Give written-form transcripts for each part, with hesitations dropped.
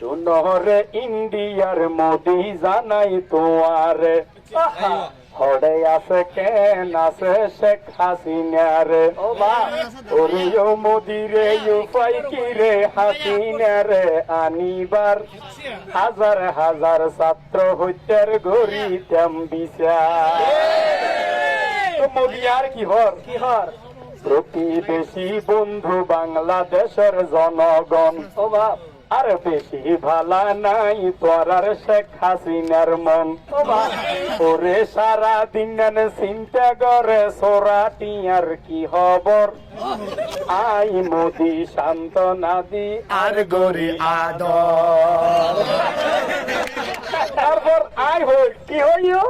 শুনরে ইন্ডিয়ার মোদি জানাই তোমারে হরে আছে কেন আছে শেখ হাসিনারে ওরে ও মোদিরে উপায় কি রে হাসিনারে আনিবার হাজার হাজার ছাত্র হইতের গড়ি তেম বিচার তো মোদি আর কি হর প্রতিবেশী বন্ধু বাংলাদেশের জনগণ ও বাপ আর বেশি ভালা নাই তোরার শেখ হাসিনার মন ওরে সারা দিন চিন্তা করে সোরাটি আর কি খবর আই মোদি সান্ত্বনা দি আর গরি আদর তারপর আই হই কি হইও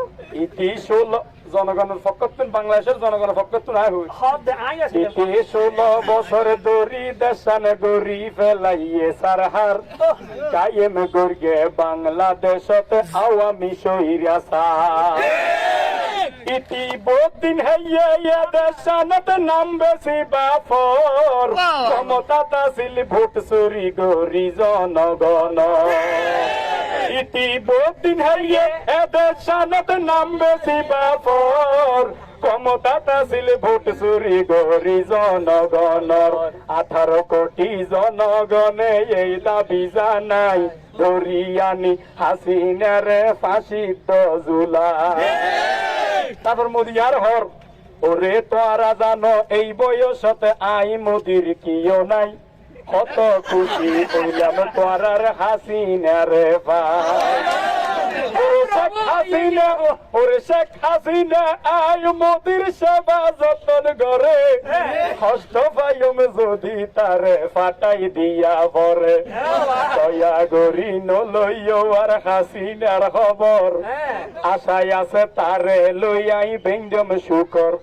ইতি 16 জনগণের পক্ষতুন বাংলাদেশের জনগণের পক্ষতুন আই হই ইতি 16 বছর দরি দেশান গরি ফেলাইয়ে সারহার কায়েম গর্গে বাংলাদেশতে আওয়ামী শহীরাসা ইতি বহুদিন হইয়ে দেশানত নাম বেশি বাফর ক্ষমতা ছিল ভোট চুরি গরি জনগণ ইতি বহুদিন হইয়ে দেশানত নাম বেশি বাফর ক্ষমতা ছিল ভোট চুরি গরি জনগণর 18 কোটি জনগণে এই দাবি জানাই ধরি আনি হাসিনার ফাঁসি জুলা তারপর মোদি আর হর ওরে তোরা জানো এই বয়সতে আই মোদির কিও নাই কত খুশি হইলাম তোরার হাসিনার ভাই ওরে শেখ হাসিনা আয় মোদির সেবা যতন করে কষ্ট পাইম যদি তারে ফাটাই দিয়া পরে দয়া গরি নলইও আর হাসিনার খবর আশায় আছে তারে লইয়াই বেঙ্গম শুকর